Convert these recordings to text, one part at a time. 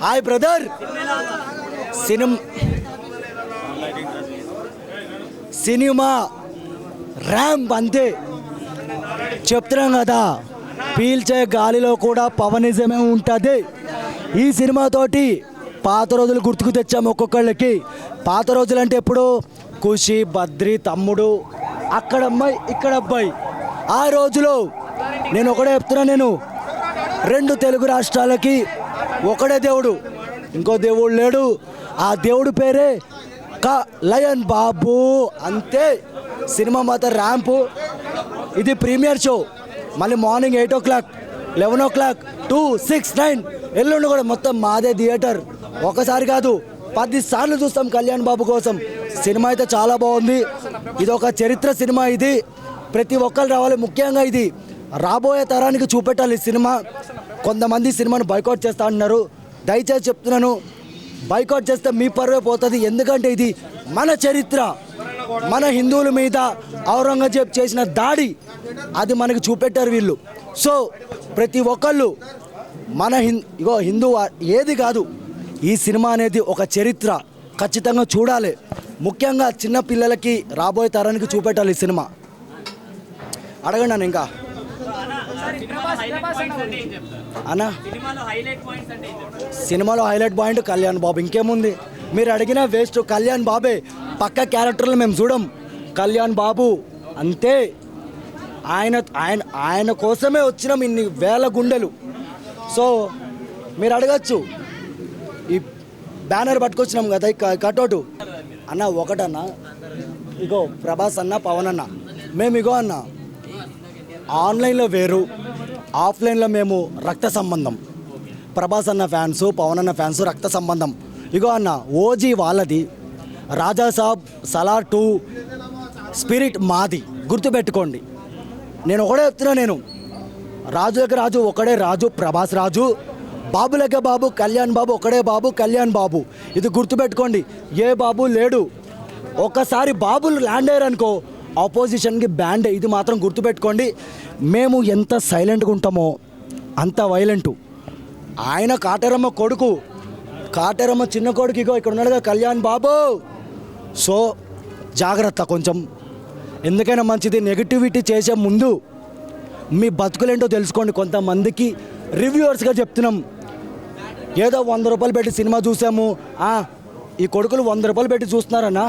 Hi brother. Cinema ramp అంతే చెప్తున్నాం కదా, పీల్చే గాలిలో కూడా పవనిజమే ఉంటుంది. ఈ సినిమాతోటి పాత రోజులు గుర్తుకు తెచ్చాము ఒక్కొక్కళ్ళకి. పాత రోజులు అంటే ఎప్పుడు ఖుషి, బద్రి, తమ్ముడు, అక్కడ అమ్మాయి ఇక్కడ అబ్బాయి. ఆ రోజులో నేను ఒకటే చెప్తున్నా, నేను 2 తెలుగు రాష్ట్రాలకి ఒకడే దేవుడు, ఇంకో దేవుడు లేడు. ఆ దేవుడు పేరే కళ్యాణ్ బాబు. అంతే. సినిమా మాత్రం ర్యాంపు. ఇది ప్రీమియర్ షో. మళ్ళీ మార్నింగ్ 8 o'clock, 11 o'clock, 2, 6, 9 ఎల్లుండి కూడా మొత్తం మాదే థియేటర్. ఒకసారి కాదు 10 సార్లు చూస్తాం కళ్యాణ్ బాబు కోసం. సినిమా అయితే చాలా బాగుంది. ఇది ఒక చరిత్ర సినిమా. ఇది ప్రతి ఒక్కరు రావాలి. ముఖ్యంగా ఇది రాబోయే తరానికి చూపెట్టాలి ఈ సినిమా. కొంతమంది సినిమాను బైకాట్ చేస్తా అంటున్నారు. దయచేసి చెప్తున్నాను, బైకాట్ చేస్తే మీ పరువే పోతుంది. ఎందుకంటే ఇది మన చరిత్ర. మన హిందువుల మీద ఔరంగజేబ్ చేసిన దాడి అది మనకి చూపెట్టారు వీళ్ళు. సో ప్రతి ఒక్కళ్ళు మన హిందూ ఏది కాదు, ఈ సినిమా అనేది ఒక చరిత్ర. ఖచ్చితంగా చూడాలి. ముఖ్యంగా చిన్న పిల్లలకి రాబోయే తరానికి చూపెట్టాలి ఈ సినిమా. అడగండి నన్ను ఇంకా అన్నా. సినిమాలో హైలైట్ పాయింట్ కళ్యాణ్ బాబు. ఇంకేముంది, మీరు అడిగిన వేస్ట్. కళ్యాణ్ బాబే. పక్క క్యారెక్టర్లు మేము చూడం. కళ్యాణ్ బాబు అంతే. ఆయన కోసమే వచ్చినాం ఇన్ని వేల గుండెలు. సో మీరు అడగచ్చు, ఈ బ్యానర్ పట్టుకొచ్చినాం కదా, కటౌటు అన్న ఒకటన్నా. ఇగో ప్రభాస్ అన్న, పవన్ అన్న, మేము ఇగో అన్న ఆన్లైన్లో వేరు, ఆఫ్లైన్లో మేము రక్త సంబంధం. ప్రభాస్ అన్న ఫ్యాన్స్, పవన్ అన్న ఫ్యాన్స్ రక్త సంబంధం. ఇగో అన్న ఓజీ వాళ్ళది, రాజాసాబ్, సలార్ 2, స్పిరిట్ మాది. గుర్తుపెట్టుకోండి. నేను ఒకడే చెప్తున్నా, నేను రాజులకు రాజు ఒకడే రాజు, ప్రభాస్ రాజు. బాబులకే బాబు, కళ్యాణ్ బాబు ఒకడే బాబు, కళ్యాణ్ బాబు. ఇది గుర్తుపెట్టుకోండి. ఏ బాబు లేడు. ఒక్కసారి బాబులు ల్యాండ్ అయ్యారనుకో ఆపోజిషన్కి బ్యాండ్. ఇది మాత్రం గుర్తుపెట్టుకోండి. మేము ఎంత సైలెంట్గా ఉంటామో అంత వైలెంటు. ఆయన కాటేరమ్మ కొడుకు, కాటేరమ్మ చిన్న కొడుకు. ఇగో ఇక్కడ ఉన్నాడుగా కళ్యాణ్ బాబు. సో జాగ్రత్త కొంచెం. ఎందుకైనా మంచిది, నెగిటివిటీ చేసే ముందు మీ బతుకులేంటో తెలుసుకోండి. కొంతమందికి రివ్యూవర్స్గా చెప్తున్నాం, ఏదో 100 రూపాయలు పెట్టి సినిమా చూసాము, ఈ కొడుకులు 100 రూపాయలు పెట్టి చూస్తున్నారన్నా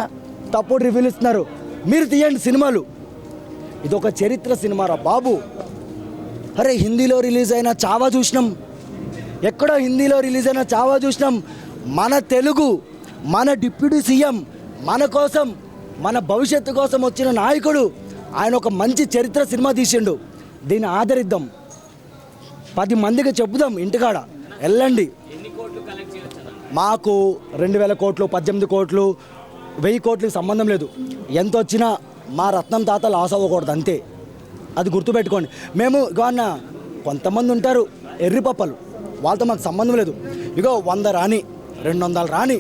తప్పుడు రివ్యూలు ఇస్తున్నారు. మీరు తీయండి సినిమాలు. ఇది ఒక చరిత్ర సినిమా రా బాబు. అరే హిందీలో రిలీజ్ అయిన చావా చూసినాం, ఎక్కడో హిందీలో రిలీజ్ అయిన చావా చూసినాం. మన తెలుగు, మన డిప్యూటీ సీఎం మన కోసం, మన భవిష్యత్తు కోసం వచ్చిన నాయకుడు, ఆయన ఒక మంచి చరిత్ర సినిమా తీసిండు. దీన్ని ఆదరిద్దాం, 10 మందికి చెప్పుదాం. ఇంటికాడ వెళ్ళండి. మాకు 2000 కోట్లు, 18 కోట్లు, 1000 కోట్లకి సంబంధం లేదు. ఎంత వచ్చినా మా రత్నం తాత లాస్ అవ్వకూడదు, అంతే. అది గుర్తుపెట్టుకోండి. మేము ఇగో అన్న, కొంతమంది ఉంటారు ఎర్రి పప్పలు, వాళ్ళతో మాకు సంబంధం లేదు. ఇగో 100 రాని, 200 రాని,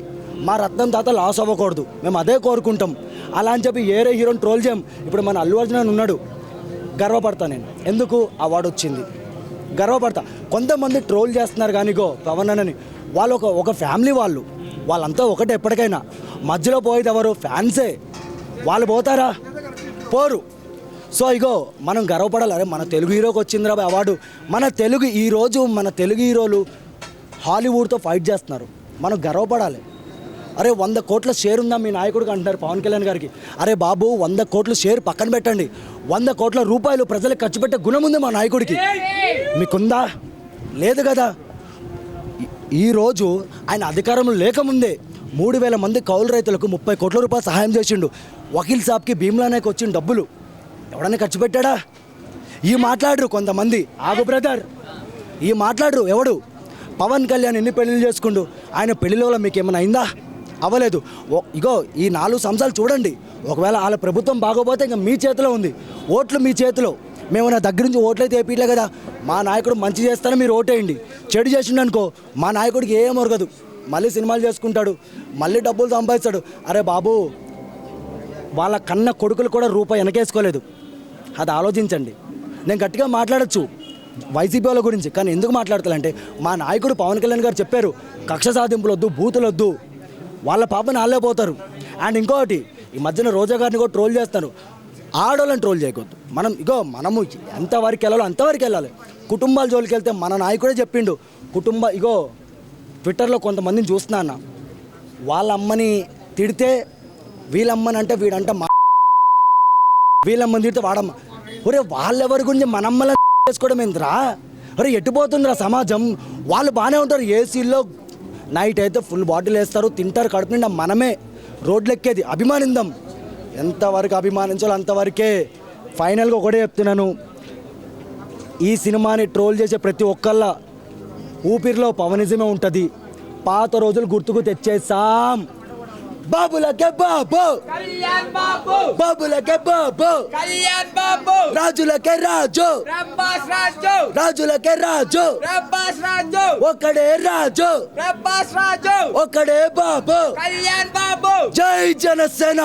మా రత్నం తాత లాస్ అవ్వకూడదు. మేము అదే కోరుకుంటాం. అలా అని చెప్పి ఏరే హీరోని ట్రోల్ చేయం. ఇప్పుడు మన అల్లు అర్జున్ అని ఉన్నాడు, గర్వపడతా నేను. ఎందుకు అవార్డు వచ్చింది, గర్వపడతా. కొంతమంది ట్రోల్ చేస్తున్నారు కానీ ఇగో పవన్ అన్నని, వాళ్ళు ఒక ఫ్యామిలీ, వాళ్ళంతా ఒకటే. ఎప్పటికైనా మధ్యలో పోయేది ఎవరు? ఫ్యాన్సే. వాళ్ళు పోతారా? పోరు. సో ఇగో మనం గర్వపడాలి. అరే మన తెలుగు హీరోకి వచ్చిందిరా అవార్డు. ఈరోజు మన తెలుగు హీరోలు హాలీవుడ్తో ఫైట్ చేస్తున్నారు. మనం గర్వపడాలి. అరే 100 కోట్ల షేర్ ఉందా మీ నాయకుడికి అంటున్నారు పవన్ కళ్యాణ్ గారికి. అరే బాబు 100 కోట్ల షేర్ పక్కన పెట్టండి, 100 కోట్ల రూపాయలు ప్రజలకు ఖర్చు పెట్టే గుణం ఉంది మా నాయకుడికి. మీకుందా? లేదు కదా. ఈరోజు ఆయన అధికారంలో లేకముందే 3000 మంది కౌలు రైతులకు 30 కోట్ల రూపాయలు సహాయం చేసిండు. వకీల్ సాబ్కి, భీమ్లా నాయక్ వచ్చిన డబ్బులు ఎవడన్నా ఖర్చు పెట్టాడా? ఈ మాట్లాడరు కొంతమంది. ఆగు బ్రదర్, ఈ మాట్లాడరు ఎవడు? పవన్ కళ్యాణ్ ఎన్ని పెళ్ళిళ్ళు చేసుకుండు? ఆయన పెళ్ళిలో మీకు ఏమైనా అయిందా? అవ్వలేదు. ఇగో ఈ 4 సంవత్సరాలు చూడండి. ఒకవేళ వాళ్ళ ప్రభుత్వం బాగోపోతే ఇంకా మీ చేతిలో ఉంది. ఓట్లు మీ చేతిలో. మేము నా దగ్గర నుంచి ఓట్లయితే వేయట్లే కదా. మా నాయకుడు మంచి చేస్తానే మీరు ఓటేయండి. చెడు చేసిండు అనుకో మా నాయకుడికి ఏం ఒరగదు. మళ్ళీ సినిమాలు చేసుకుంటాడు, మళ్ళీ డబ్బులు సంపాదిస్తాడు. అరే బాబు, వాళ్ళ కన్న కొడుకులు కూడా రూపాయి వెనకేసుకోలేదు. అది ఆలోచించండి. నేను గట్టిగా మాట్లాడచ్చు, వైసీపీ వాళ్ళ గురించి. కానీ ఎందుకు మాట్లాడతారంటే మా నాయకుడు పవన్ కళ్యాణ్ గారు చెప్పారు, కక్ష సాధింపులు వద్దు, బూతులు వద్దు, వాళ్ళ పాపని వాళ్ళే పోతారు. అండ్ ఇంకోటి, ఈ మధ్యన రోజా గారిని కూడా ట్రోల్ చేస్తారు. ఆడోళ్ళని ట్రోల్ చేయకూడదు. మనము ఎంతవరకు వెళ్ళాలో అంతవరకు వెళ్ళాలి. కుటుంబాల జోలికి వెళ్తే మన నాయకుడే చెప్పిండు, ట్విట్టర్లో కొంతమందిని చూస్తున్నా అన్న, వాళ్ళ అమ్మని తిడితే వీళ్ళమ్మని అంటే వీడంట వీళ్ళమ్మని తిడితే వాడమ్మ. ఒరే వాళ్ళెవరి గురించి మనమ్మల చేసుకోవడం ఏంద్రా? ఒరే ఎట్టుపోతుందిరా సమాజం? వాళ్ళు బాగానే ఉంటారు, ఏసీల్లో నైట్ అయితే ఫుల్ బాటిల్ వేస్తారు, తింటారు, కడుపు నిండా. మనమే రోడ్లు ఎక్కేది. అభిమానిద్దాం, ఎంతవరకు అభిమానించాలో అంతవరకే. ఫైనల్గా ఒకటే చెప్తున్నాను, ఈ సినిమాని ట్రోల్ చేసే ప్రతి ఒక్కళ్ళ ఊపిరిలో పవనిజమే ఉంటుంది. పాత రోజులు గుర్తుకు తెచ్చేసాం. బాబులకే బాబు, బాబులకే బాబు, రాజులకే రాజు, రాజులకే రాజు, ఒక్కడే రాజు, ఒక్కడే బాబు. జై జనసేన.